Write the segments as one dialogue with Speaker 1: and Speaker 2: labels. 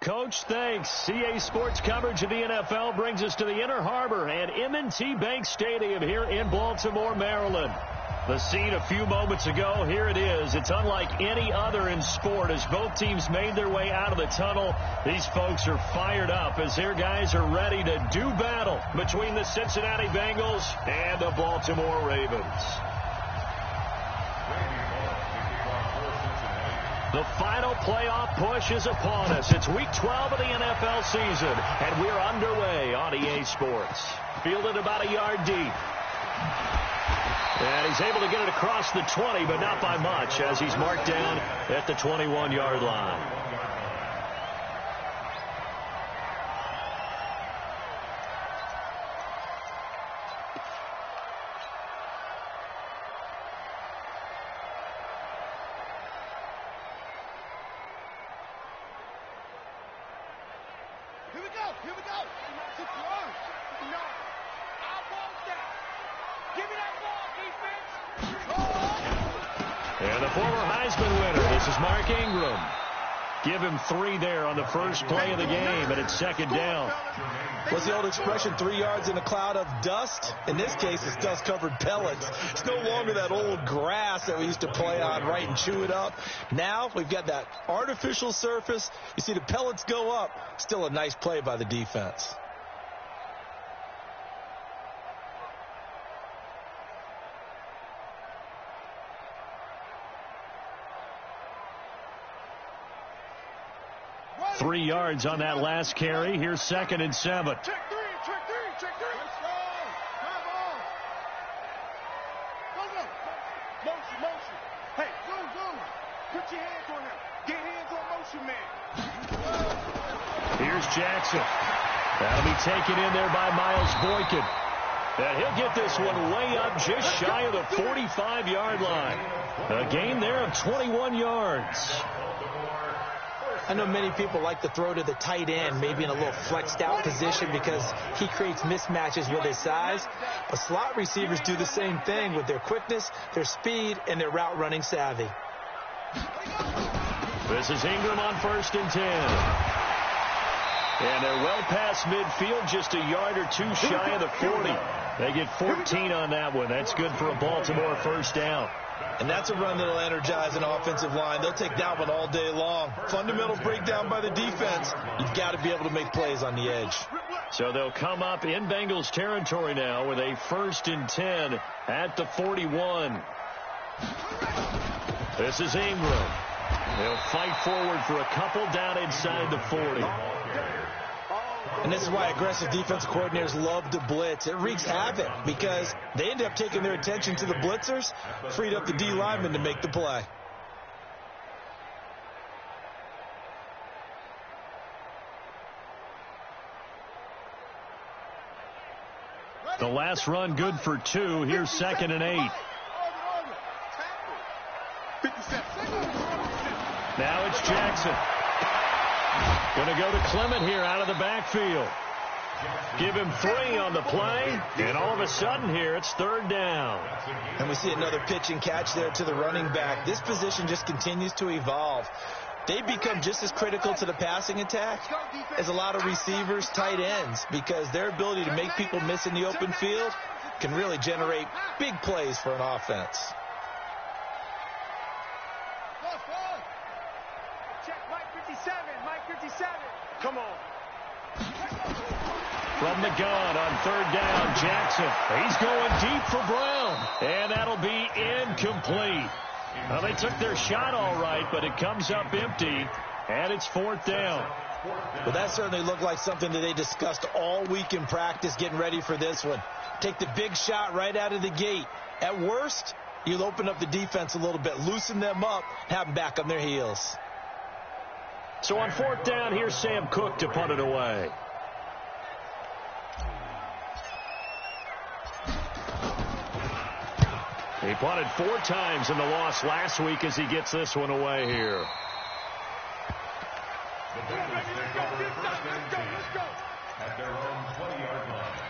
Speaker 1: Coach. Thanks. CA Sports coverage of the NFL brings us to the Inner Harbor and M&T Bank Stadium here in Baltimore, Maryland. The scene a few moments ago, here it is. It's unlike any other in sport as both teams made their way out of the tunnel. These folks are fired up as their guys are ready to do battle between the Cincinnati Bengals and the Baltimore Ravens. The final playoff push is upon us. It's week 12 of the NFL season, and we're underway on EA Sports. Fielded about a yard deep. And he's able to get it across the 20, but not by much, as he's marked down at the 21-yard line.
Speaker 2: Here we go. No, I want that. Give me that ball, defense.
Speaker 1: And the former Heisman winner, this is Mark Ingram. Give him 3 there on the first play of the game, and it's second down.
Speaker 3: What's the old expression, 3 yards in a cloud of dust? In this case, it's dust-covered pellets. It's no longer that old grass that we used to play on, right, and chew it up. Now we've got that artificial surface. You see the pellets go up. Still a nice play by the defense.
Speaker 1: Right. 3 yards on that last carry. Here's 2nd and 7.
Speaker 2: Check three. Let's go. Come on. Go. Motion. Hey, go. Put your hands on him. Get hands on motion, man.
Speaker 1: Here's Jackson. That'll be taken in there by Miles Boykin. And he'll get this one way up just shy of the 45-yard line. A gain there of 21 yards.
Speaker 3: I know many people like to throw to the tight end, maybe in a little flexed out position because he creates mismatches with his size. But slot receivers do the same thing with their quickness, their speed, and their route running savvy.
Speaker 1: This is Ingram on 1st and 10. And they're well past midfield, just a yard or 2 shy of the 40. They get 14 on that one. That's good for a Baltimore first down.
Speaker 3: And that's a run that'll energize an offensive line. They'll take that one all day long. Fundamental breakdown by the defense. You've got to be able to make plays on the edge.
Speaker 1: So they'll come up in Bengals territory now with a 1st and 10 at the 41. This is Ingram. They'll fight forward for a couple down inside the 40.
Speaker 3: And this is why aggressive defensive coordinators love to blitz. It wreaks havoc because they end up taking their attention to the blitzers, freed up the D lineman to make the play.
Speaker 1: The last run good for 2. Here's 2nd and 8. Now it's Jackson. Going to go to Clement here out of the backfield. Give him 3 on the play, and all of a sudden here it's 3rd down.
Speaker 3: And we see another pitch and catch there to the running back. This position just continues to evolve. They become just as critical to the passing attack as a lot of receivers, tight ends, because their ability to make people miss in the open field can really generate big plays for an offense.
Speaker 2: Come on.
Speaker 1: From the gun on 3rd down, Jackson. He's going deep for Brown, and that'll be incomplete. Well, they took their shot all right, but it comes up empty, and it's 4th down.
Speaker 3: Well, that certainly looked like something that they discussed all week in practice getting ready for this one. Take the big shot right out of the gate. At worst, you'll open up the defense a little bit, loosen them up, have them back on their heels.
Speaker 1: So on 4th down, here's Sam Cook to punt it away. He punted 4 times in the loss last week as he gets this one away here.
Speaker 2: Let's go.
Speaker 4: At their own 20-yard line.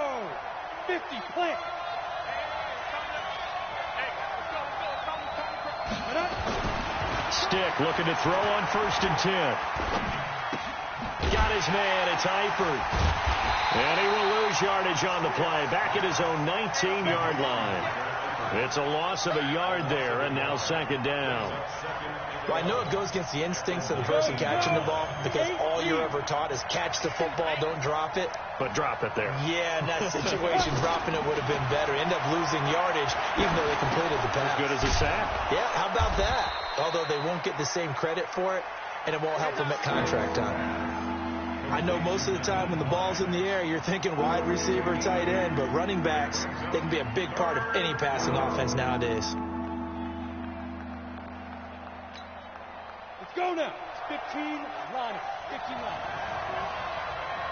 Speaker 2: go. 50, plant.
Speaker 1: Stick looking to throw on 1st and 10. Got his man. It's Eifert. And he will lose yardage on the play. Back at his own 19-yard line. It's a loss of a yard there, and now 2nd down.
Speaker 3: Well, I know it goes against the instincts of the person catching the ball because all you're ever taught is catch the football, don't drop it.
Speaker 1: But drop it there.
Speaker 3: Yeah, in that situation, dropping it would have been better. End up losing yardage, even though they completed the pass.
Speaker 1: As good as a sack.
Speaker 3: Yeah, how about that? Although they won't get the same credit for it, and it won't help them at contract time. I know most of the time when the ball's in the air, you're thinking wide receiver, tight end, but running backs, they can be a big part of any passing offense nowadays.
Speaker 2: Let's go now. It's 15, line it. 15 line.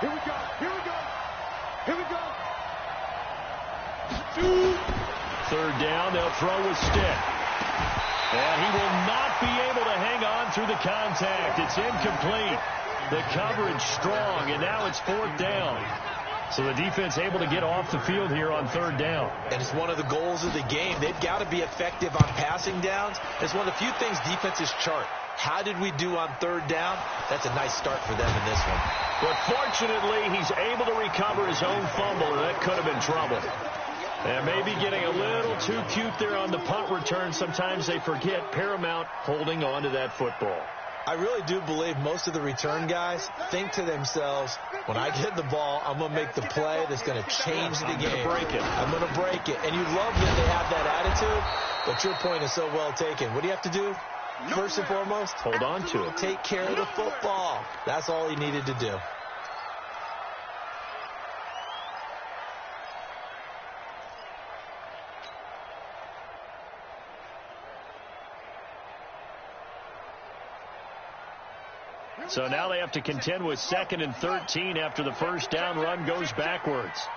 Speaker 2: Here we go. Here we go. Here we go. 2.
Speaker 1: 3rd down. They'll throw with Stick. And he will not be able to hang on through the contact. It's incomplete. The coverage strong, and now it's 4th down. So the defense able to get off the field here on 3rd down.
Speaker 3: And it's one of the goals of the game. They've got to be effective on passing downs. It's one of the few things defenses chart. How did we do on 3rd down? That's a nice start for them in this one.
Speaker 1: But fortunately, he's able to recover his own fumble, and that could have been trouble. And maybe getting a little too cute there on the punt return. Sometimes they forget Paramount holding on to that football.
Speaker 3: I really do believe most of the return guys think to themselves, when I get the ball, I'm going to make the play that's going to change the game. I'm going to break it. And you love that they have that attitude, but your point is so well taken. What do you have to do? First and foremost,
Speaker 1: hold on to it.
Speaker 3: Take care of the football. That's all he needed to do.
Speaker 1: So now they have to contend with 2nd and 13 after the 1st down run goes backwards.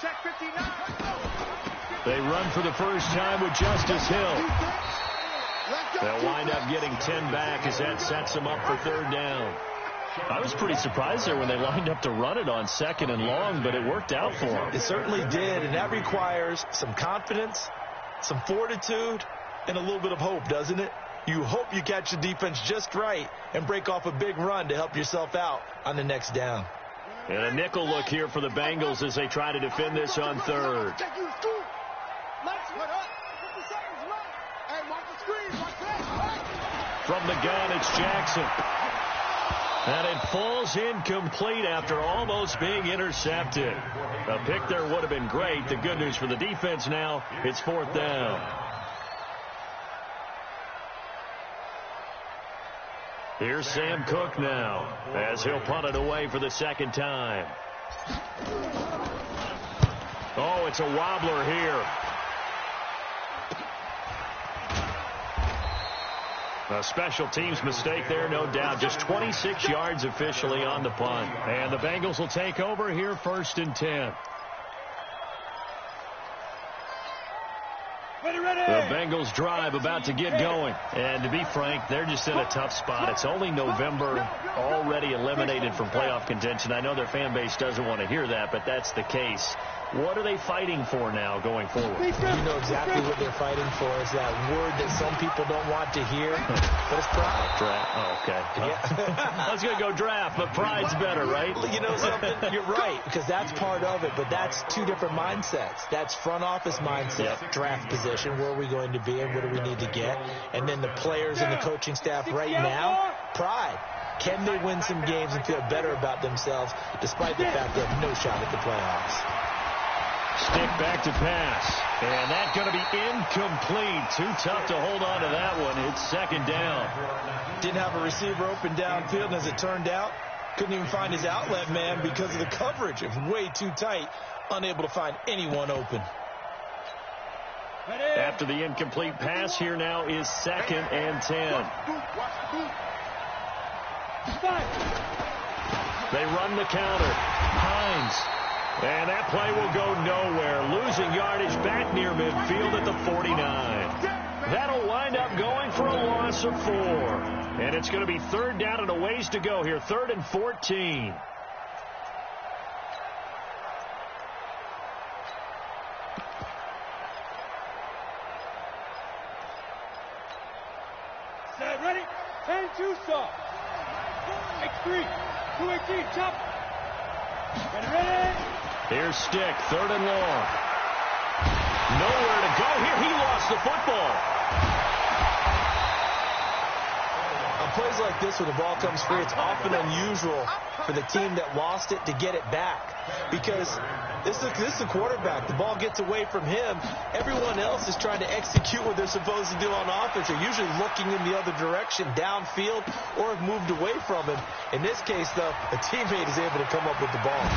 Speaker 2: Check 59.
Speaker 1: They run for the first time with Justice Hill. They'll wind up getting 10 back as that sets them up for 3rd down. I was pretty surprised there when they lined up to run it on 2nd and long, but it worked out for them.
Speaker 3: It certainly did, and that requires some confidence, some fortitude, and a little bit of hope, doesn't it? You hope you catch the defense just right and break off a big run to help yourself out on the next down.
Speaker 1: And a nickel look here for the Bengals as they try to defend this on 3rd. From the gun, it's Jackson. And it falls incomplete after almost being intercepted. A pick there would have been great. The good news for the defense now, it's 4th down. Here's Sam Cook now as he'll punt it away for the 2nd time. Oh, it's a wobbler here. A special teams mistake there, no doubt. Just 26 yards officially on the punt. And the Bengals will take over here 1st and 10. The Bengals drive about to get going. And to be frank, they're just in a tough spot. It's only November, already eliminated from playoff contention. I know their fan base doesn't want to hear that, but that's the case. What are they fighting for now going forward?
Speaker 3: You know exactly what they're fighting for. Is that word that some people don't want to hear, but it's pride.
Speaker 1: Draft. Oh, okay. Yeah. I was going to go draft, but pride's better, right?
Speaker 3: You know something? You're right, because that's part of it, but that's two different mindsets. That's front office mindset, draft position, where are we going to be and what do we need to get? And then the players and the coaching staff right now, pride. Can they win some games and feel better about themselves despite the fact they have no shot at the playoffs?
Speaker 1: Stick back to pass. And that's going to be incomplete. Too tough to hold on to that one. It's 2nd down.
Speaker 3: Didn't have a receiver open downfield, and as it turned out, couldn't even find his outlet man because of the coverage. It was way too tight, unable to find anyone open.
Speaker 1: After the incomplete pass, here now is 2nd and 10. They run the counter. Hines. And that play will go nowhere. Losing yardage back near midfield at the 49. That'll wind up going for a loss of 4. And it's going to be 3rd down and a ways to go here. 3rd and 14.
Speaker 2: Set, ready? 10-2 stop. X3. 218. Chop. Ready.
Speaker 1: Here's Stick. 3rd and long. Nowhere to go here. He lost the football.
Speaker 3: On plays like this where the ball comes free, it's often unusual for the team that lost it to get it back. Because this is a quarterback. The ball gets away from him. Everyone else is trying to execute what they're supposed to do on offense. They're usually looking in the other direction, downfield, or have moved away from him. In this case, though, a teammate is able to come up with the ball.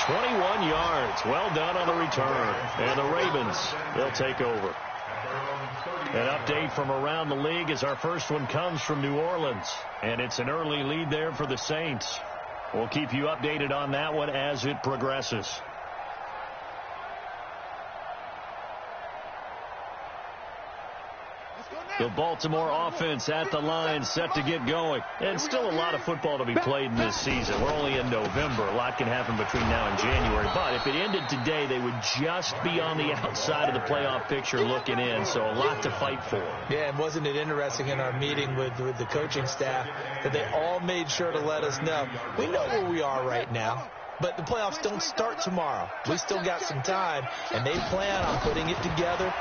Speaker 1: 21 yards. Well done on the return. And the Ravens, they'll take over. An update from around the league as our first one comes from New Orleans. And it's an early lead there for the Saints. We'll keep you updated on that one as it progresses. The Baltimore offense at the line, set to get going. And still a lot of football to be played in this season. We're only in November. A lot can happen between now and January. But if it ended today, they would just be on the outside of the playoff picture looking in. So a lot to fight for.
Speaker 3: Yeah, and wasn't it interesting in our meeting with the coaching staff that they all made sure to let us know. We know where we are right now. But the playoffs don't start tomorrow. We still got some time. And they plan on putting it together,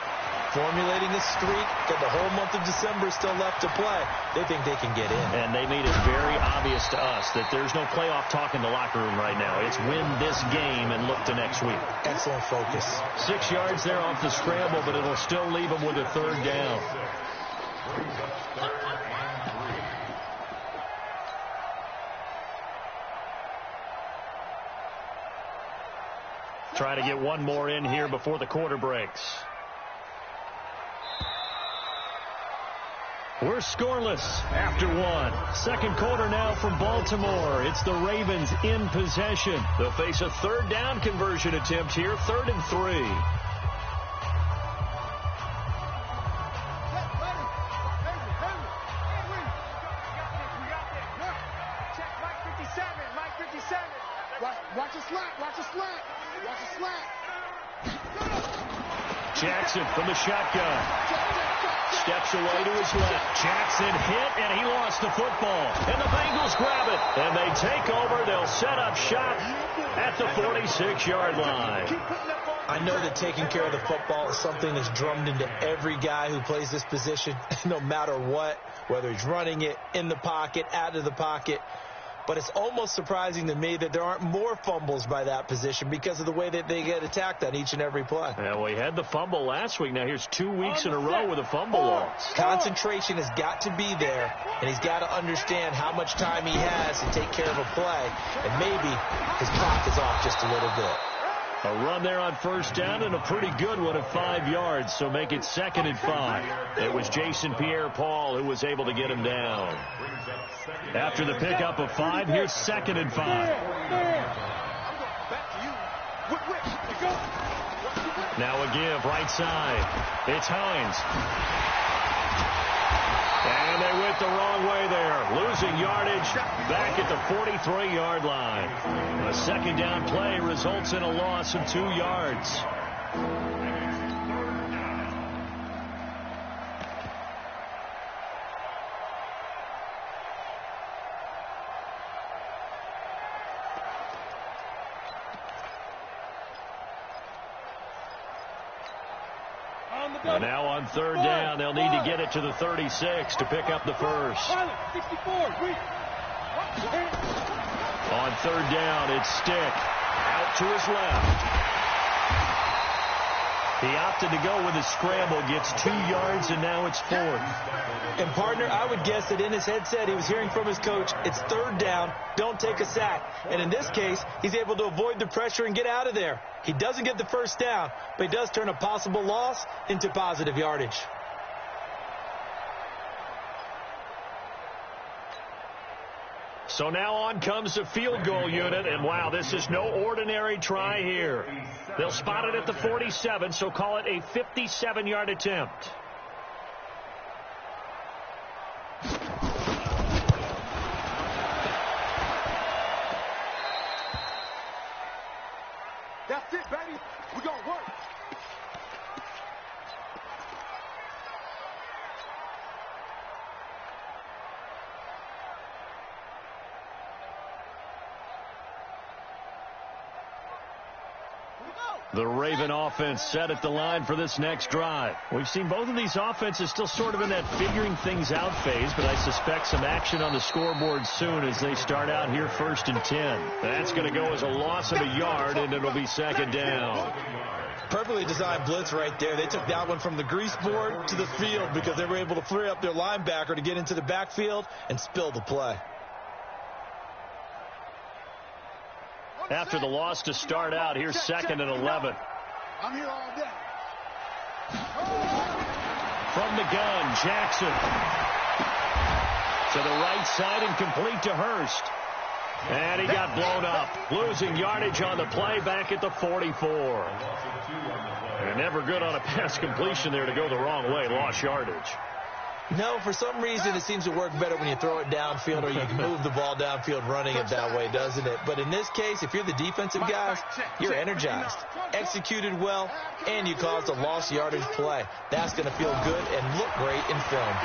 Speaker 3: formulating a streak, that the whole month of December is still left to play. They think they can get in.
Speaker 1: And they made it very obvious to us that there's no playoff talk in the locker room right now. It's win this game and look to next week.
Speaker 3: Excellent focus.
Speaker 1: 6 yards there off the scramble, but it'll still leave them with a 3rd down. Try to get one more in here before the quarter breaks. We're scoreless after one. Second quarter now from Baltimore. It's the Ravens in possession. They'll face a 3rd down conversion attempt here, 3rd and 3.
Speaker 2: Watch a slant. Watch a slant. Watch a slant.
Speaker 1: Jackson from the shotgun. Steps away to his left. Jackson hit, and he lost the football. And the Bengals grab it. And they take over. They'll set up shop at the 46-yard line.
Speaker 3: I know that taking care of the football is something that's drummed into every guy who plays this position, no matter what, whether he's running it, in the pocket, out of the pocket. But it's almost surprising to me that there aren't more fumbles by that position because of the way that they get attacked on each and every play.
Speaker 1: Yeah, we had the fumble last week. Now here's 2 weeks in a row with a fumble loss.
Speaker 3: Concentration has got to be there, and he's got to understand how much time he has to take care of a play. And maybe his clock is off just a little bit.
Speaker 1: A run there on 1st down and a pretty good one at 5 yards, so make it 2nd and 5. It was Jason Pierre-Paul who was able to get him down. After the pickup of 5, here's 2nd and 5. Now a give, right side. It's Hines. And they went the wrong way there. Losing yardage back at the 43-yard line. A 2nd down play results in a loss of 2 yards. And now on 3rd down, they'll need to get it to the 36 to pick up the first.
Speaker 2: 64.
Speaker 1: On 3rd down, it's Stick. Out to his left. He opted to go with a scramble, gets 2 yards, and now it's 4th.
Speaker 3: And, partner, I would guess that in his headset he was hearing from his coach, it's 3rd down, don't take a sack. And in this case, he's able to avoid the pressure and get out of there. He doesn't get the 1st down, but he does turn a possible loss into positive yardage.
Speaker 1: So now on comes the field goal unit, and wow, this is no ordinary try here. They'll spot it at the 47, so call it a 57-yard attempt.
Speaker 2: That's it, baby. We're going to work.
Speaker 1: The Raven offense set at the line for this next drive. We've seen both of these offenses still sort of in that figuring things out phase, but I suspect some action on the scoreboard soon as they start out here 1st and 10. That's going to go as a loss of a yard, and it'll be 2nd down.
Speaker 3: Perfectly designed blitz right there. They took that one from the grease board to the field because they were able to free up their linebacker to get into the backfield and spill the play.
Speaker 1: After the loss to start out, here's 2nd and 11.
Speaker 2: I'm here all day.
Speaker 1: From the gun, Jackson. To the right side and complete to Hurst. And he got blown up. Losing yardage on the play back at the 44. And never good on a pass completion there to go the wrong way. Lost yardage.
Speaker 3: No, for some reason it seems to work better when you throw it downfield or you can move the ball downfield running it that way, doesn't it? But in this case, if you're the defensive guys, you're energized, executed well, and you caused a lost yardage play. That's going to feel good and look great in film.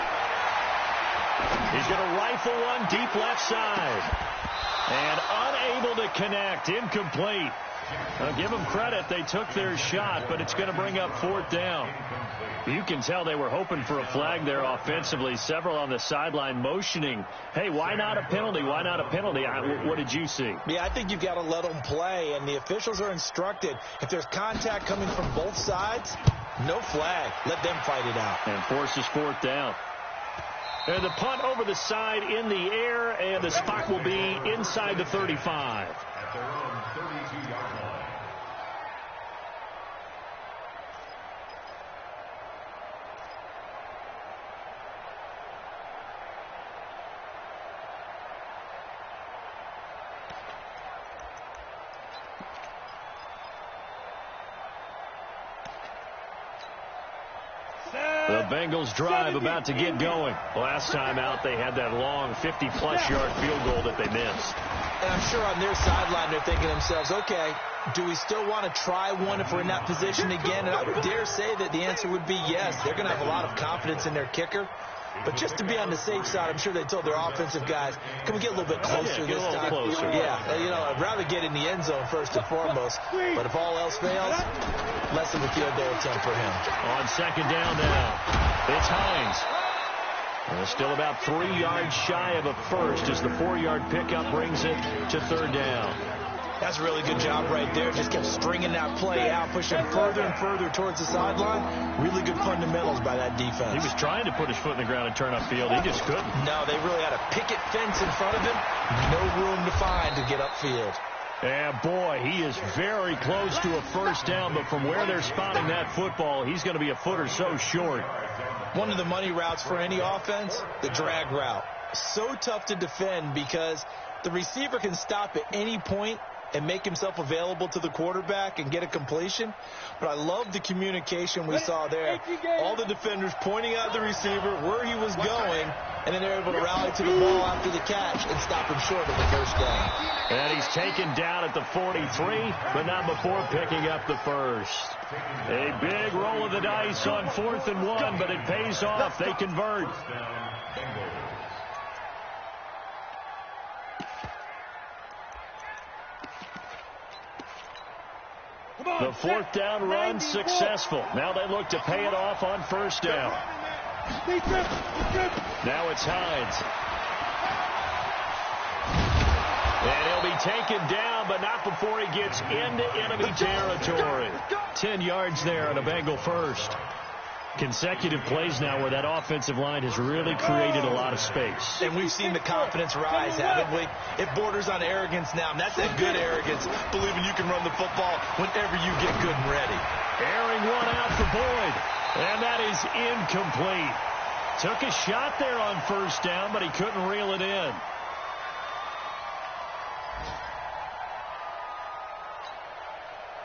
Speaker 1: He's going to rifle one deep left side. And unable to connect. Incomplete. I'll give them credit. They took their shot, but it's going to bring up 4th down. You can tell they were hoping for a flag there offensively. Several on the sideline motioning, hey, why not a penalty? Why not a penalty? What did you see?
Speaker 3: Yeah, I think you've got to let them play, and the officials are instructed. If there's contact coming from both sides, no flag. Let them fight it out.
Speaker 1: And forces 4th down. And the punt over the side in the air, and the spot will be inside the 35.
Speaker 4: At their own 32-yard line.
Speaker 1: The Bengals drive about to get going. Last time out, they had that long 50-plus yard field goal that they missed.
Speaker 3: And I'm sure on their sideline they're thinking to themselves, okay, do we still want to try one if we're in that position again? And I would dare say that the answer would be yes. They're going to have a lot of confidence in their kicker. But just to be on the safe side, I'm sure they told their offensive guys, can we get a little bit closer this time?
Speaker 1: Closer.
Speaker 3: Yeah, you know, I'd rather get in the end zone first and foremost. But if all else fails, less of a field goal attempt for him.
Speaker 1: On 2nd down now, it's Hines. Still about 3 yards shy of a first as the 4-yard pickup brings it to 3rd down.
Speaker 3: That's a really good job right there. Just kept stringing that play out, pushing further and further towards the sideline. Really good fundamentals by that defense.
Speaker 1: He was trying to put his foot in the ground and turn upfield. He just couldn't.
Speaker 3: No, they really had a picket fence in front of him. No room to find to get upfield.
Speaker 1: And boy, he is very close to a 1st down, but from where they're spotting that football, he's going to be a foot or so short.
Speaker 3: One of the money routes for any offense, the drag route. So tough to defend because the receiver can stop at any point and make himself available to the quarterback and get a completion. But I love the communication we saw there. All the defenders pointing out the receiver where he was going, and then they're able to rally to the ball after the catch and stop him short of the 1st down.
Speaker 1: And he's taken down at the 43, but not before picking up the 1st. A big roll of the dice on 4th and 1, but it pays off. They convert. The 4th down run successful. Now they look to pay it off on 1st down. Now it's Hines. And he'll be taken down, but not before he gets into enemy territory. 10 yards there on a Bengal 1st. Consecutive plays now where that offensive line has really created a lot of space.
Speaker 3: And we've seen the confidence rise, haven't we? It borders on arrogance now, and that's that good arrogance, believing you can run the football whenever you get good and ready.
Speaker 1: Airing one out for Boyd, and that is incomplete. Took a shot there on 1st down, but he couldn't reel it in.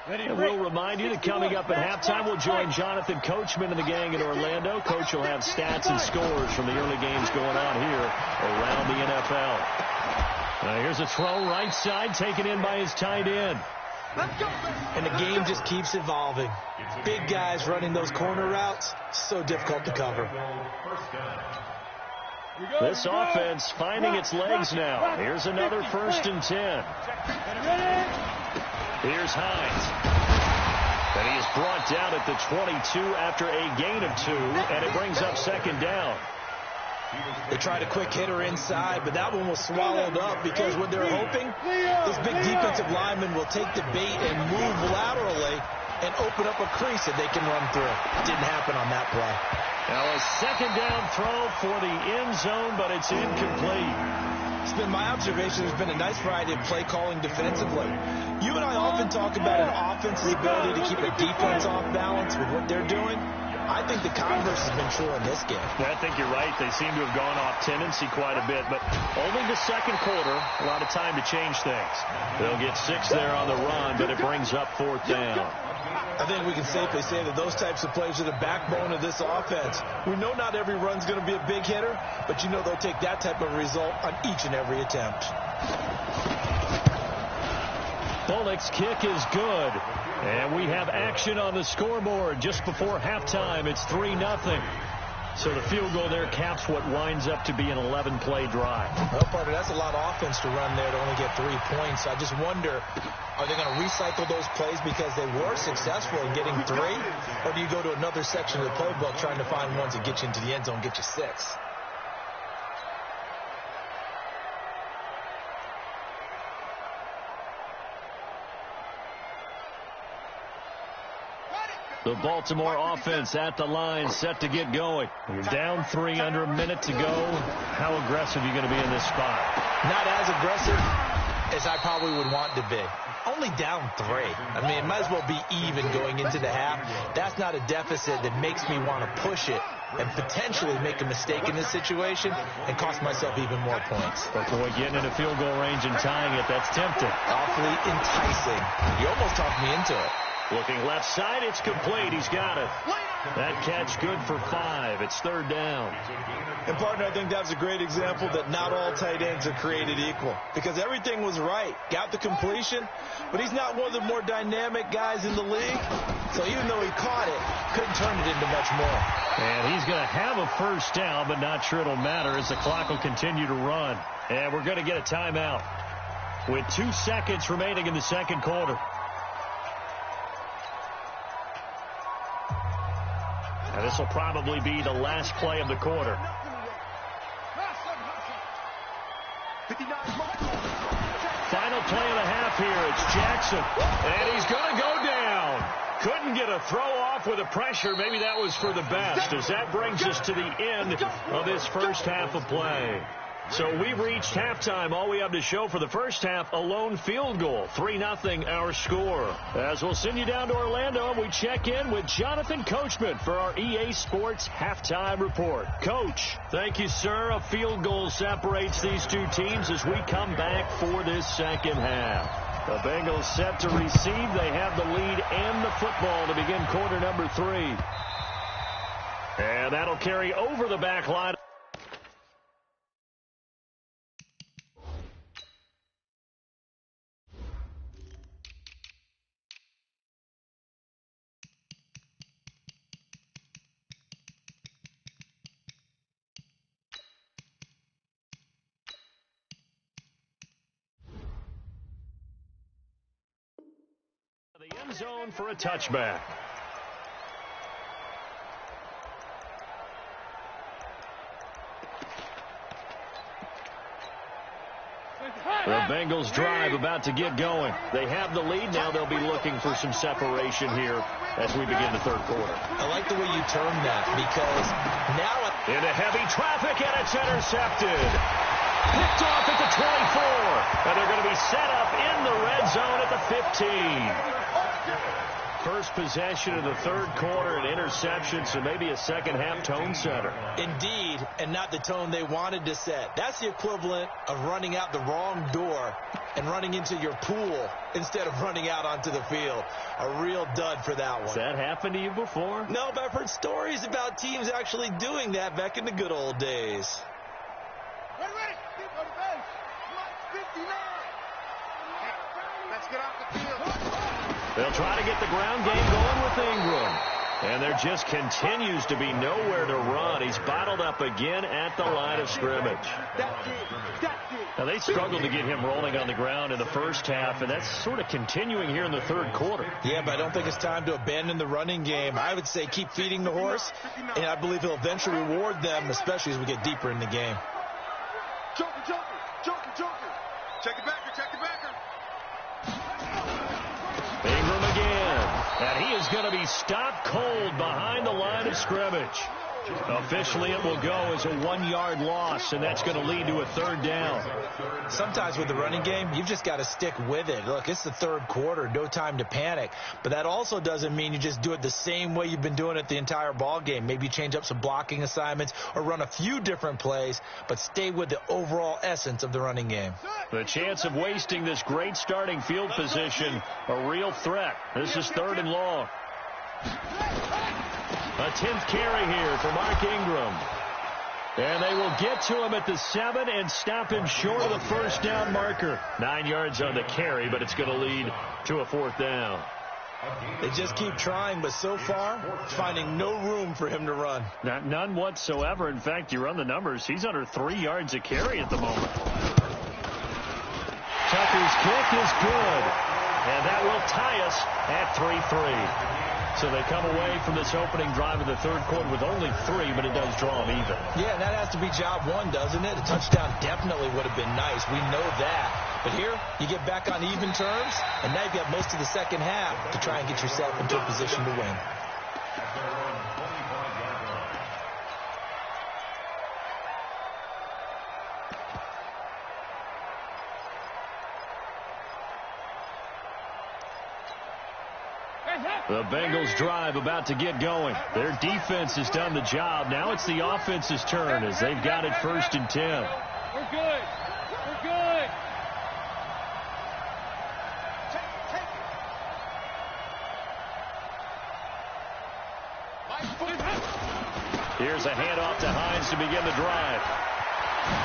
Speaker 1: And we'll remind you that coming up at halftime, we'll join Jonathan Coachman and the gang in Orlando. Coach will have stats and scores from the early games going on here around the NFL. Here's a throw right side, taken in by his tight end.
Speaker 3: And the game just keeps evolving. Big guys running those corner routes, so difficult to cover.
Speaker 1: This offense finding its legs now. Here's another 1st and 10. Here's Hines. And he is brought down at the 22 after a gain of 2, and it brings up second down.
Speaker 3: They tried a quick hitter inside, but that one was swallowed up because what they're hoping, this big defensive lineman will take the bait and move laterally and open up a crease that they can run through. Didn't happen on that play.
Speaker 1: Now a second down throw for the end zone, but it's incomplete.
Speaker 3: It's been my observation there's been a nice variety of play calling defensively. You and I often talk about an offense's ability to keep a defense off balance with what they're doing. I think the converse has been true in this game.
Speaker 1: I think you're right. They seem to have gone off tendency quite a bit, but only the second quarter, a lot of time to change things. They'll get 6 there on the run, but it brings up 4th down.
Speaker 3: I think we can safely say that those types of plays are the backbone of this offense. We know not every run's going to be a big hitter, but you know they'll take that type of result on each and every attempt.
Speaker 1: Bullock's kick is good. And we have action on the scoreboard just before halftime. It's 3-0. So the field goal there caps what winds up to be an 11-play drive.
Speaker 3: Well, partner, that's a lot of offense to run there to only get 3 points. I just wonder, are they going to recycle those plays because they were successful in getting 3? Or do you go to another section of the playbook trying to find ones that get you into the end zone, get you 6?
Speaker 1: The Baltimore offense at the line, set to get going. You're down 3 under a minute to go. How aggressive are you going to be in this spot?
Speaker 3: Not as aggressive as I probably would want to be. Only down 3. I mean, it might as well be even going into the half. That's not a deficit that makes me want to push it and potentially make a mistake in this situation and cost myself even more points.
Speaker 1: But boy, getting into field goal range and tying it, that's tempting.
Speaker 3: Awfully enticing. You almost talked me into it.
Speaker 1: Looking left side, it's complete. He's got it. That catch good for 5. It's 3rd down.
Speaker 3: And, partner, I think that's a great example that not all tight ends are created equal. Because everything was right. Got the completion, but he's not one of the more dynamic guys in the league. So even though he caught it, couldn't turn it into much more.
Speaker 1: And he's going to have a 1st down, but not sure it'll matter as the clock will continue to run. And we're going to get a timeout with 2 seconds remaining in the second quarter. Now, this will probably be the last play of the quarter. Final play of the half here. It's Jackson. And he's going to go down. Couldn't get a throw off with the pressure. Maybe that was for the best, as that brings us to the end of this first half of play. So we've reached halftime. All we have to show for the first half, a lone field goal. 3-0 our score. As we'll send you down to Orlando, we check in with Jonathan Coachman for our EA Sports Halftime Report. Coach, thank you, sir. A field goal separates these two teams as we come back for this second half. The Bengals set to receive. They have the lead and the football to begin quarter number 3. And that'll carry over the back line. The end zone for a touchback. The Bengals drive about to get going. They have the lead. Now they'll be looking for some separation here as we begin the third quarter.
Speaker 3: I like the way you term that because now
Speaker 1: into heavy traffic, and it's intercepted. Picked off at the 24. And they're going to be set up in the red zone at the 15. First possession of the third quarter, an interception, so maybe a second-half tone setter.
Speaker 3: Indeed, and not the tone they wanted to set. That's the equivalent of running out the wrong door and running into your pool instead of running out onto the field. A real dud for that one.
Speaker 1: Has that happened to you before?
Speaker 3: No, but I've heard stories about teams actually doing that back in the good old days.
Speaker 2: Let's get off the field.
Speaker 1: They'll try to get the ground game going with Ingram. And there just continues to be nowhere to run. He's bottled up again at the line of scrimmage. Now, they struggled to get him rolling on the ground in the first half, and that's sort of continuing here in the third quarter.
Speaker 3: Yeah, but I don't think it's time to abandon the running game. I would say keep feeding the horse, and I believe he'll eventually reward them, especially as we get deeper in the game.
Speaker 2: Joker. Check it backer.
Speaker 1: Ingram again. And he is going to be stopped cold behind the line of scrimmage. Officially, it will go as a 1-yard loss, and that's going to lead to a third down.
Speaker 3: Sometimes with the running game, you've just got to stick with it. Look, it's the third quarter, no time to panic. But that also doesn't mean you just do it the same way you've been doing it the entire ball game. Maybe change up some blocking assignments or run a few different plays, but stay with the overall essence of the running game.
Speaker 1: The chance of wasting this great starting field position, a real threat. This is 3rd and long. A 10th carry here for Mark Ingram. And they will get to him at the 7 and stop him short of the first down marker. 9 yards on the carry, but it's going to lead to a 4th down.
Speaker 3: They just keep trying, but so far, finding no room for him to run.
Speaker 1: None whatsoever. In fact, you run the numbers, he's under 3 yards a carry at the moment. Tucker's kick is good. And that will tie us at 3-3. So they come away from this opening drive of the third quarter with only 3, but it does draw them even.
Speaker 3: Yeah, and that has to be job 1, doesn't it? A touchdown definitely would have been nice. We know that. But here, you get back on even terms, and now you've got most of the second half to try and get yourself into a position to win.
Speaker 1: The Bengals drive about to get going. Their defense has done the job. Now it's the offense's turn as they've got it 1st and 10.
Speaker 2: We're good.
Speaker 1: Here's a handoff to Hines to begin the drive.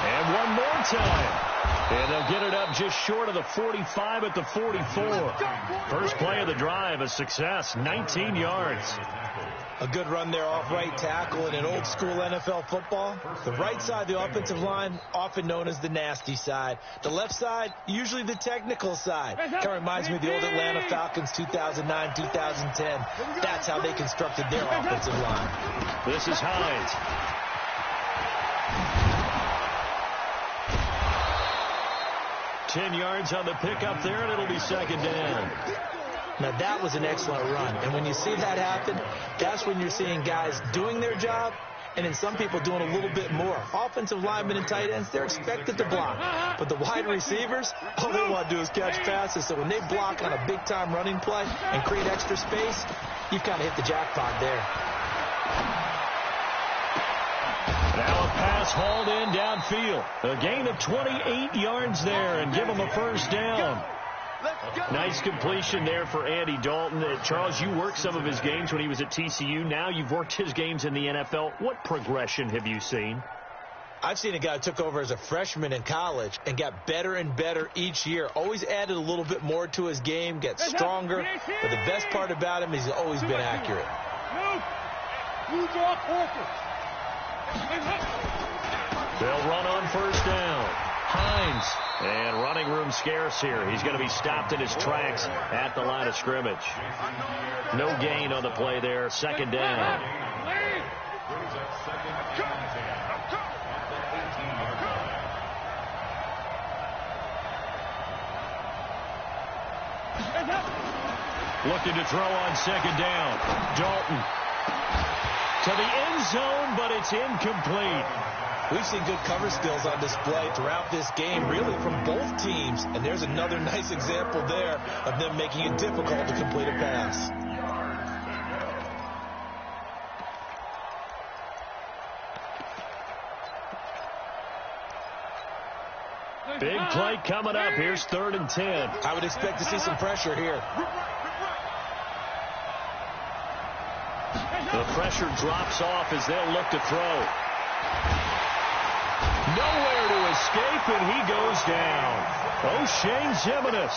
Speaker 1: And one more time. And they'll get it up just short of the 45 at the 44. First play of the drive, a success, 19 yards.
Speaker 3: A good run there off right tackle in an old school NFL football. The right side of the offensive line, often known as the nasty side. The left side, usually the technical side. Kind of reminds me of the old Atlanta Falcons 2009, 2010. That's how they constructed their offensive line.
Speaker 1: This is Hines. Yards on the pickup there, and it'll be 2nd down.
Speaker 3: Now, that was an excellent run. And when you see that happen, that's when you're seeing guys doing their job and then some people doing a little bit more. Offensive linemen and tight ends, they're expected to block. But the wide receivers, all they want to do is catch passes. So when they block on a big-time running play and create extra space, you've kind of hit the jackpot there.
Speaker 1: Now a pass hauled in downfield. A gain of 28 yards there and give them a 1st down. Nice completion there for Andy Dalton. Charles, you worked some of his games when he was at TCU. Now you've worked his games in the NFL. What progression have you seen?
Speaker 3: I've seen a guy who took over as a freshman in college and got better and better each year. Always added a little bit more to his game, gets stronger. But the best part about him is he's always been accurate.
Speaker 1: They'll run on 1st down. Hines. And running room scarce here. He's going to be stopped in his tracks at the line of scrimmage. No gain on the play there. 2nd down. Looking to throw on 2nd down. Dalton. To the end zone, but it's incomplete.
Speaker 3: We've seen good cover skills on display throughout this game, really from both teams. And there's another nice example there of them making it difficult to complete a pass.
Speaker 1: Big play coming up. Here's 3rd and 10.
Speaker 3: I would expect to see some pressure here.
Speaker 1: The pressure drops off as they'll look to throw. Nowhere to escape, and he goes down. O'Shane Zimenez.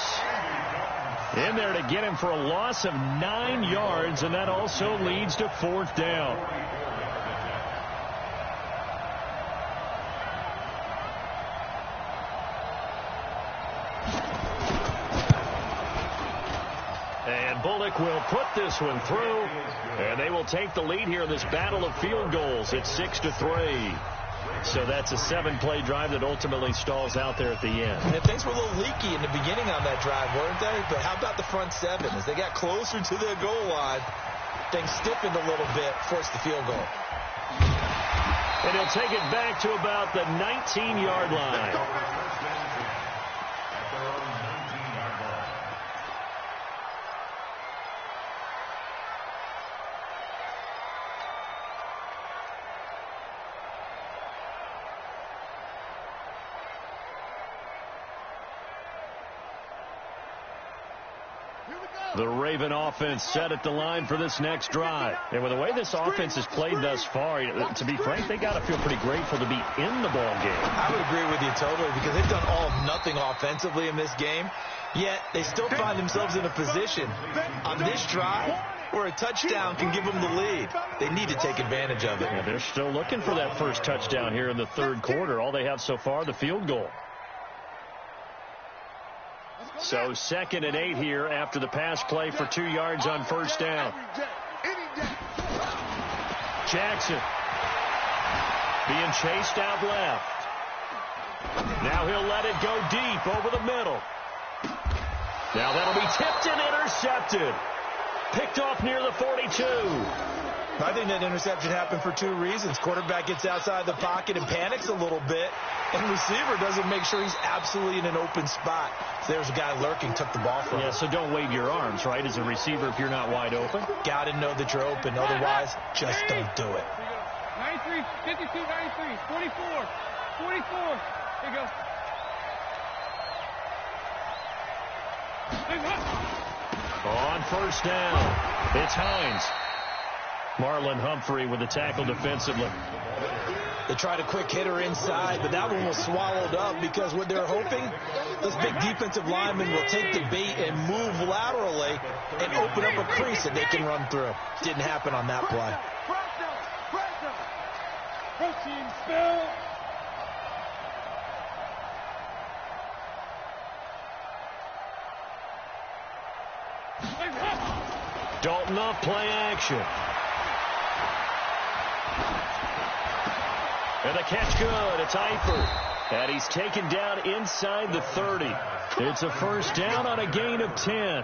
Speaker 1: In there to get him for a loss of 9 yards, and that also leads to 4th down. And Bullock will put this one through, and they will take the lead here in this battle of field goals at 6-3. So that's a 7-play drive that ultimately stalls out there at the end.
Speaker 3: And things were a little leaky in the beginning on that drive, weren't they? But how about the front 7? As they got closer to their goal line, things stiffened a little bit, forced the field goal.
Speaker 1: And he'll take it back to about the 19-yard line. The Raven offense set at the line for this next drive. And with the way this offense has played thus far, to be frank, they got to feel pretty grateful to be in the ball game.
Speaker 3: I would agree with you totally, because they've done all of nothing offensively in this game, yet they still find themselves in a position on this drive where a touchdown can give them the lead. They need to take advantage of it.
Speaker 1: Yeah, they're still looking for that first touchdown here in the third quarter. All they have so far, the field goal. So 2nd and 8 here after the pass play for 2 yards on first down. Jackson being chased out left. Now he'll let it go deep over the middle. Now that'll be tipped and intercepted. Picked off near the 42.
Speaker 3: I think that interception happened for 2 reasons. Quarterback gets outside the pocket and panics a little bit, and receiver doesn't make sure he's absolutely in an open spot. So there's a guy lurking, took the ball from him.
Speaker 1: Yeah, so don't wave your arms, right, as a receiver if you're not wide open.
Speaker 3: Got to know that you're open. Otherwise, just don't do it.
Speaker 2: 93, 52, 93, 44, 44. Here you go.
Speaker 1: On first down, it's Hines. Marlon Humphrey with the tackle defensively.
Speaker 3: They tried a quick hitter inside, but that one was swallowed up because what they're hoping, this big defensive lineman will take the bait and move laterally and open up a crease that they can run through. Didn't happen on that play.
Speaker 2: Protein spill.
Speaker 1: Dalton off play action. And the catch good. It's Eifert. And he's taken down inside the 30. It's a first down on a gain of 10.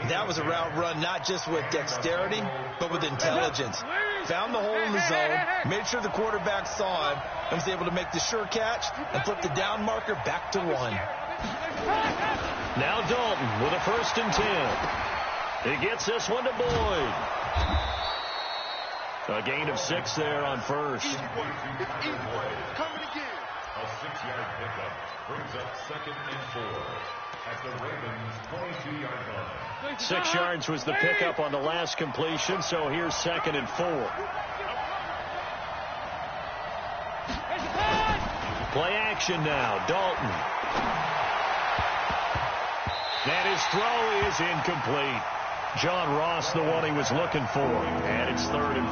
Speaker 3: That was a route run not just with dexterity, but with intelligence. Found the hole in the zone, made sure the quarterback saw him, and was able to make the sure catch and flip the down marker back to 1.
Speaker 1: Now Dalton with a 1st and 10. He gets this one to Boyd. A gain of 6 there on first.
Speaker 4: Coming again. A 6-yard pickup brings up 2nd and 4 at the Ravens' 22-yard line.
Speaker 1: 6 yards was the pickup on the last completion, so here's 2nd and 4. Play action now. Dalton. And his throw is incomplete. John Ross, the one he was looking for. And it's 3rd and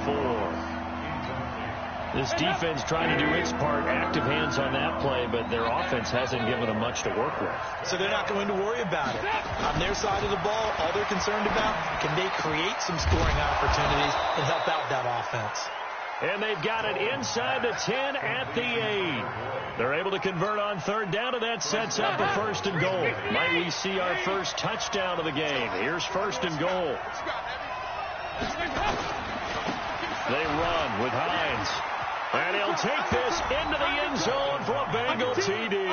Speaker 1: 4. This defense trying to do its part, active hands on that play, but their offense hasn't given them much to work with.
Speaker 3: So they're not going to worry about it. On their side of the ball, all they're concerned about, can they create some scoring opportunities and help out that offense?
Speaker 1: And they've got it inside the 10 at the 8. They're able to convert on 3rd down, and that sets up a 1st and goal. Might we see our first touchdown of the game? Here's 1st and goal. They run with Hines. And he'll take this into the end zone for a Bengal TD.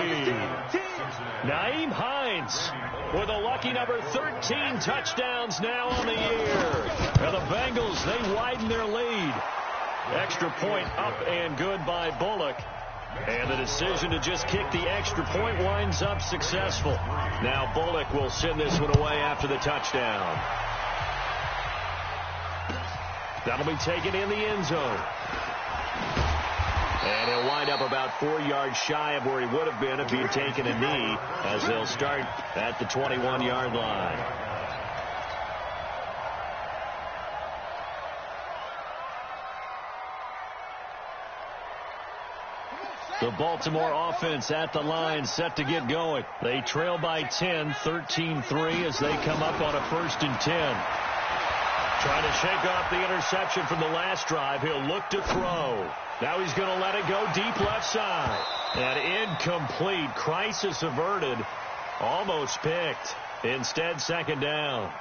Speaker 1: Nyheim Hines with a lucky number 13 touchdowns now on the year. And the Bengals, they widen their lead. Extra point up and good by Bullock. And the decision to just kick the extra point winds up successful. Now Bullock will send this one away after the touchdown. That'll be taken in the end zone. And he'll wind up about 4 yards shy of where he would have been if he had taken a knee, as they'll start at the 21-yard line. The Baltimore offense at the line, set to get going. They trail by 10, 13-3 as they come up on a 1st and 10. Trying to shake off the interception from the last drive. He'll look to throw. Now he's going to let it go deep left side. And incomplete. Crisis averted. Almost picked. Instead, 2nd down.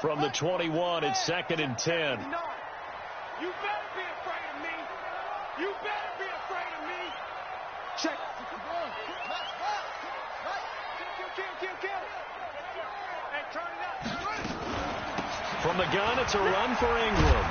Speaker 1: From the 21, it's 2nd and 10.
Speaker 2: You better be afraid of me. You better be afraid of me. Check. Kill. Hey, turn it up.
Speaker 1: From the gun, it's a run for Ingram.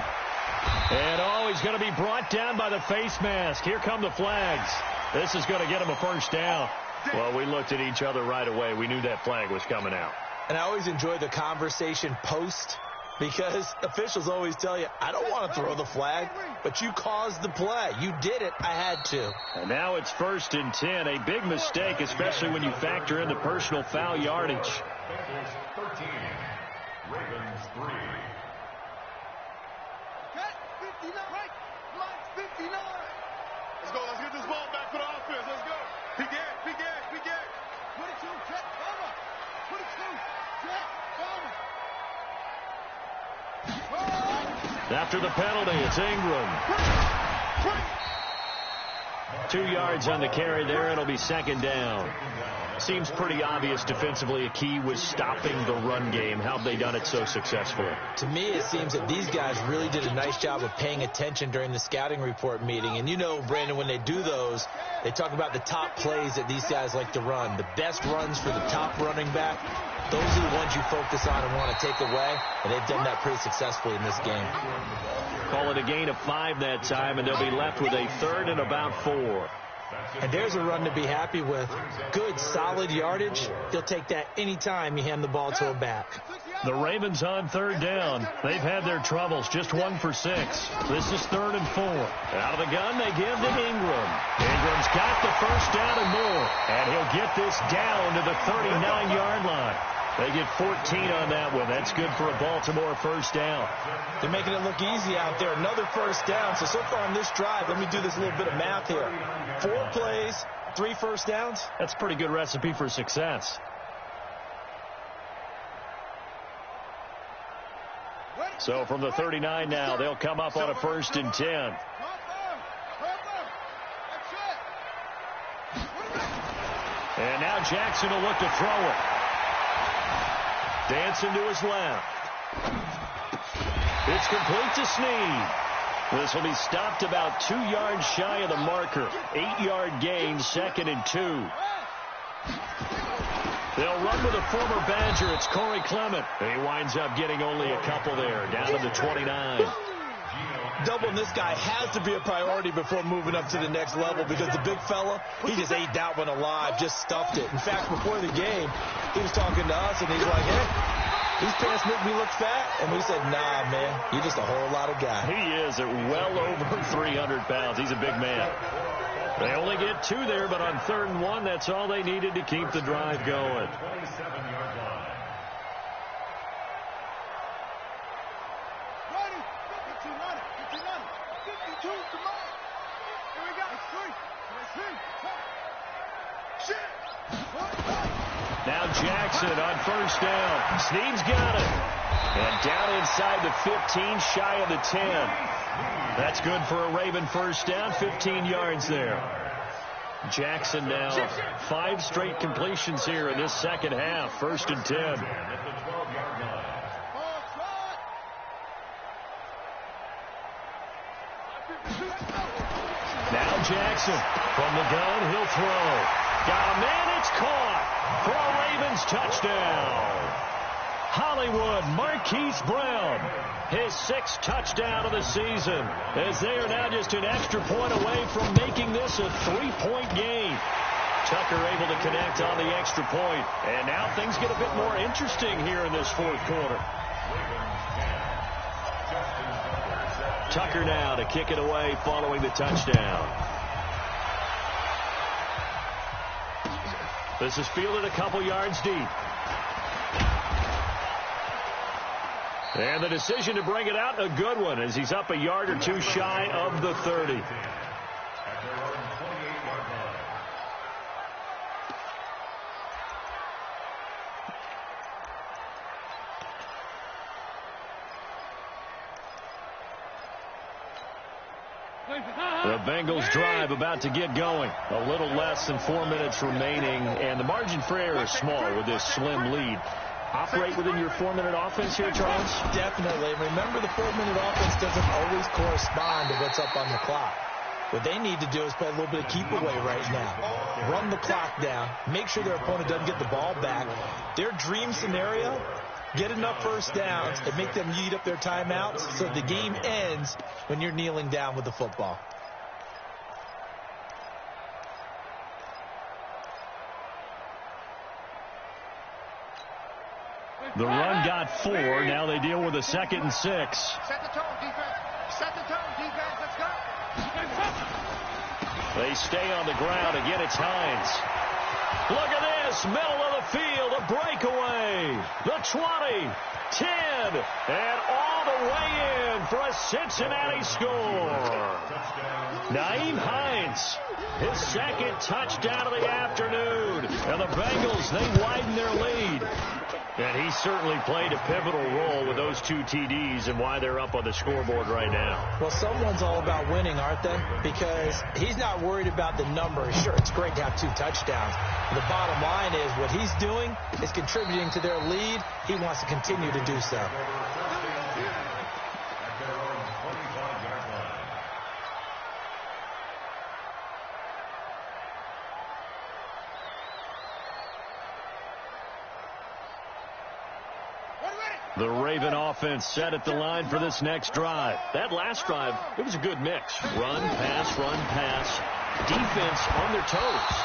Speaker 1: And, he's going to be brought down by the face mask. Here come the flags. This is going to get him a 1st down. Well, we looked at each other right away. We knew that flag was coming out.
Speaker 3: And I always enjoy the conversation post, because officials always tell you, I don't want to throw the flag, but you caused the play. You did it. I had to.
Speaker 1: And now it's 1st and 10. A big mistake, especially when you factor in the personal foul yardage.
Speaker 4: Bengals 13, Ravens 3.
Speaker 2: Cut 59. Block 59. Let's go. Let's get this ball back for the offense. Let's go. Big game. 22, check, over. 22, check, over.
Speaker 1: After the penalty, it's Ingram. 2 yards on the carry there. It'll be 2nd down. Seems pretty obvious defensively a key was stopping the run game. How have they done it so successfully?
Speaker 3: To me, it seems that these guys really did a nice job of paying attention during the scouting report meeting. And you know, Brandon, when they do those, they talk about the top plays that these guys like to run. The best runs for the top running back, those are the ones you focus on and want to take away. And they've done that pretty successfully in this game.
Speaker 1: Call it a gain of 5 that time, and they'll be left with a 3rd and about 4.
Speaker 3: And there's a run to be happy with. Good, solid yardage. They'll take that any time you hand the ball to a back.
Speaker 1: The Ravens on 3rd down. They've had their troubles. Just 1 for 6. This is 3rd and 4. Out of the gun, they give to Ingram. Ingram's got the 1st down and more. And he'll get this down to the 39-yard line. They get 14 on that one. That's good for a Baltimore 1st down.
Speaker 3: They're making it look easy out there. Another 1st down. So far on this drive, let me do this little bit of math here. 4 plays, 3 1st downs.
Speaker 1: That's a pretty good recipe for success. So from the 39 now, they'll come up on a 1st and 10. And now Jackson will look to throw it. Dancing to his left. It's complete to Snead. This will be stopped about 2 yards shy of the marker. 8-yard gain, 2nd and 2. They'll run with a former Badger. It's Corey Clement. He winds up getting only a couple there, down to the 29.
Speaker 3: Doubling this guy has to be a priority before moving up to the next level, because the big fella, he just ate that one alive, just stuffed it. In fact, before the game, he was talking to us, and he's like, hey, these pants make me look fat. And we said, nah, man, you're just a whole lot of guy.
Speaker 1: He is at well over 300 pounds. He's a big man. They only get 2 there, but on 3rd and 1, that's all they needed to keep the drive going.
Speaker 4: 27-yard line.
Speaker 1: Now Jackson on 1st down. Snead's got it. And down inside the 15, shy of the 10. That's good for a Raven 1st down, 15 yards there. Jackson now 5 straight completions here in this 2nd half, 1st and 10. Now Jackson from the gun, he'll throw. Got a man, it's caught for a Ravens touchdown. Hollywood Marquise Brown, his 6th touchdown of the season, as they are now just an extra point away from making this a 3-point game. Tucker able to connect on the extra point. And now things get a bit more interesting here in this fourth quarter. Tucker now to kick it away following the touchdown. This is fielded a couple yards deep. And the decision to bring it out, a good one, as he's up a yard or two shy of the 30. The Bengals drive about to get going. A little less than 4 minutes remaining, and the margin for error is small with this slim lead. Operate within your 4-minute offense here, Charles?
Speaker 3: Definitely. Remember, the 4-minute offense doesn't always correspond to what's up on the clock. What they need to do is play a little bit of keep away right now. Run the clock down. Make sure their opponent doesn't get the ball back. Their dream scenario, get enough first downs and make them eat up their timeouts so the game ends when you're kneeling down with the football.
Speaker 1: The run got 4. Now they deal with a 2nd and 6.
Speaker 2: Set the tone, defense. Set the tone, defense. Let's go.
Speaker 1: They stay on the ground. Again, it's Hines. Look at this. Middle of the field. A breakaway. The 20, 10, and all the way in for a Cincinnati score. Nyheim Hines, his 2nd touchdown of the afternoon. And the Bengals, they widen their lead. And he certainly played a pivotal role with those 2 TDs and why they're up on the scoreboard right now.
Speaker 3: Well, someone's all about winning, aren't they? Because he's not worried about the number. Sure, it's great to have 2 touchdowns. The bottom line is what he's doing is contributing to their lead. He wants to continue to do so.
Speaker 1: The Raven offense set at the line for this next drive. That last drive, it was a good mix. Run, pass, defense on their toes.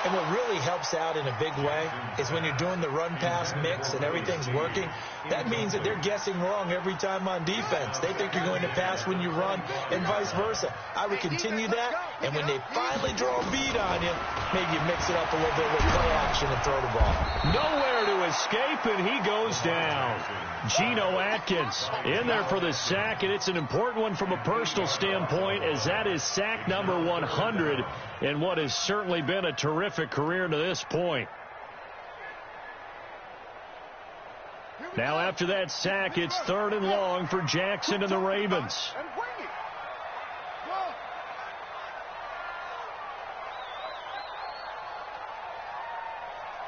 Speaker 3: And what really helps out in a big way is when you're doing the run-pass mix and everything's working, that means that they're guessing wrong every time on defense. They think you're going to pass when you run and vice versa. I would continue that, and when they finally draw a beat on you, maybe you mix it up a little bit with play action and throw the ball.
Speaker 1: Nowhere to escape, and he goes down. Geno Atkins in there for the sack, and it's an important one from a personal standpoint, as that is sack number 100 in what has certainly been a terrific career to this point. Now after that sack, it's 3rd and long for Jackson and the Ravens.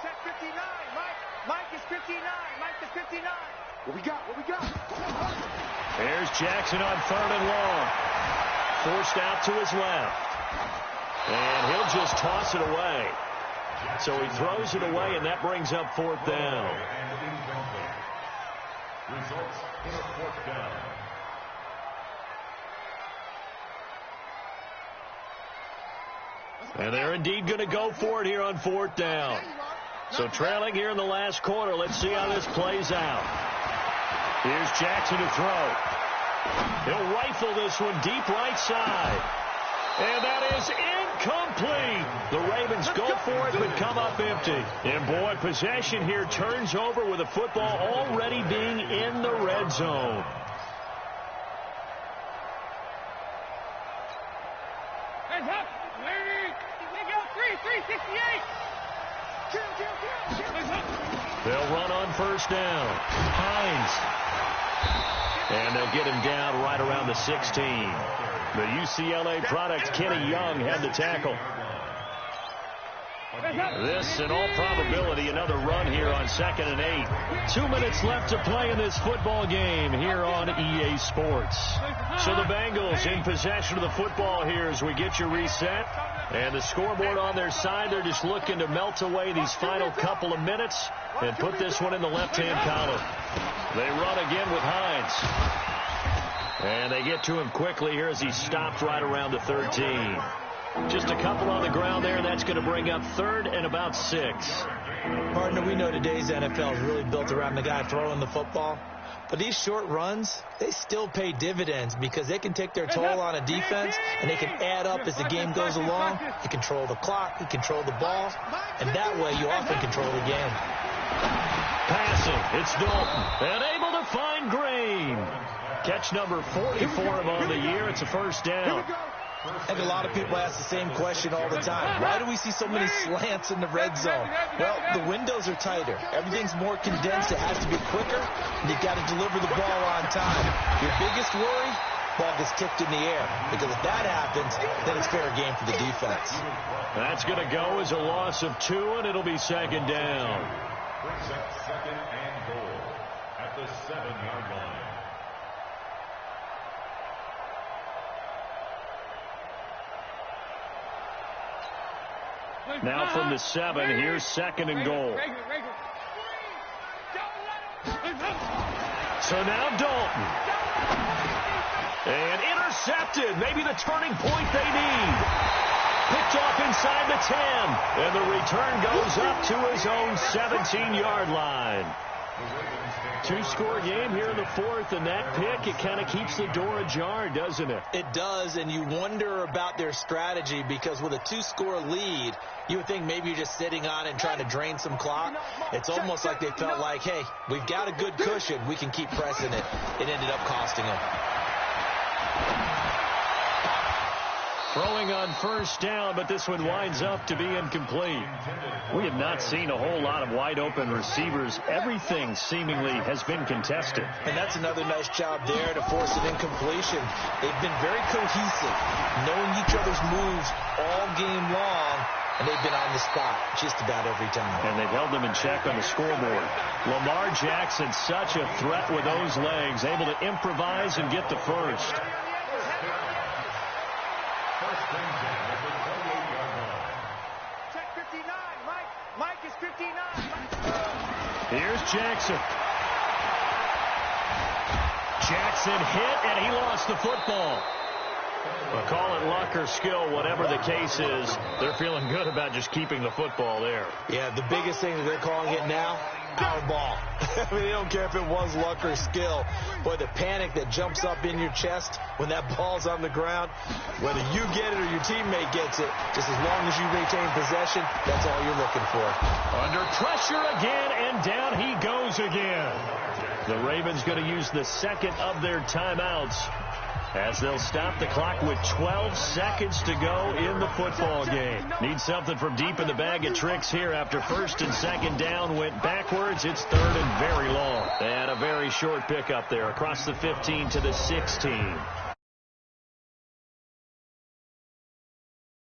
Speaker 2: Check 59. Mike is 59. Mike is 59. What we got?
Speaker 1: There's Jackson on 3rd and long. Forced out to his left. And he'll just toss it away. So he throws it away, and that brings up 4th down.
Speaker 4: Results in a 4th down.
Speaker 1: And they're indeed going to go for it here on 4th down. So trailing here in the last quarter. Let's see how this plays out. Here's Jackson to throw. He'll rifle this one deep right side. And that is incomplete. The Ravens go for it, but come up empty. And, boy, possession here turns over with the football already being in the red zone.
Speaker 2: Hands up. They go 368.
Speaker 1: They'll run on 1st down. Hines. And they'll get him down right around the 16. The UCLA product, Kenny Young, had the tackle. This, in all probability, another run here on 2nd and 8. 2 minutes left to play in this football game here on EA Sports. So the Bengals in possession of the football here as we get you reset. And the scoreboard on their side, they're just looking to melt away these final couple of minutes and put this one in the left-hand column. They run again with Hines. And they get to him quickly here as he stopped right around the 13. Just a couple on the ground there, and that's going to bring up third and about 6.
Speaker 3: Partner, we know today's NFL is really built around the guy throwing the football. But these short runs, they still pay dividends because they can take their toll on a defense, and they can add up as the game goes along. You control the clock, you control the ball, and that way you often control the game.
Speaker 1: Passing, it's Dalton, and able to find Green. Catch number 44 on the year. It's a first down.
Speaker 3: And a lot of people ask the same question all the time. Why do we see so many slants in the red zone? Well, the windows are tighter. Everything's more condensed. It has to be quicker, and you've got to deliver the ball on time. Your biggest worry, ball gets tipped in the air. Because if that happens, then it's fair game for the defense.
Speaker 1: That's going to go as a loss of 2, and it'll be second down.
Speaker 4: Brings up second and goal at the 7-yard line.
Speaker 1: Now from the 7, here's second and goal. So now Dalton. And intercepted. Maybe the turning point they need. Picked off inside the 10. And the return goes up to his own 17-yard line. 2-score game here in the 4th, and that pick, it kind of keeps the door ajar, doesn't it?
Speaker 3: It does, and you wonder about their strategy because with a 2-score lead, you would think maybe you're just sitting on it and trying to drain some clock. It's almost like they felt like, hey, we've got a good cushion. We can keep pressing it. It ended up costing them.
Speaker 1: Throwing on first down, but this one winds up to be incomplete. We have not seen a whole lot of wide-open receivers. Everything seemingly has been contested.
Speaker 3: And that's another nice job there to force an incompletion. They've been very cohesive, knowing each other's moves all game long, and they've been on the spot just about every time.
Speaker 1: And they've held them in check on the scoreboard. Lamar Jackson, such a threat with those legs, able to improvise and get the first.
Speaker 2: Check 59, Mike. Mike is 59.
Speaker 1: Here's Jackson. Jackson hit, and he lost the football. Well, call it luck or skill, whatever the case is, they're feeling good about just keeping the football there.
Speaker 3: Yeah, the biggest thing that they're calling it now, our ball. I mean, they don't care if it was luck or skill. Boy, the panic that jumps up in your chest when that ball's on the ground, whether you get it or your teammate gets it, just as long as you retain possession, that's all you're looking for.
Speaker 1: Under pressure again, and down he goes again. The Ravens going to use the second of their timeouts as they'll stop the clock with 12 seconds to go in the football game. Need something from deep in the bag of tricks here after first and second down went backwards. It's third and very long. They had a very short pickup there across the 15 to the 16.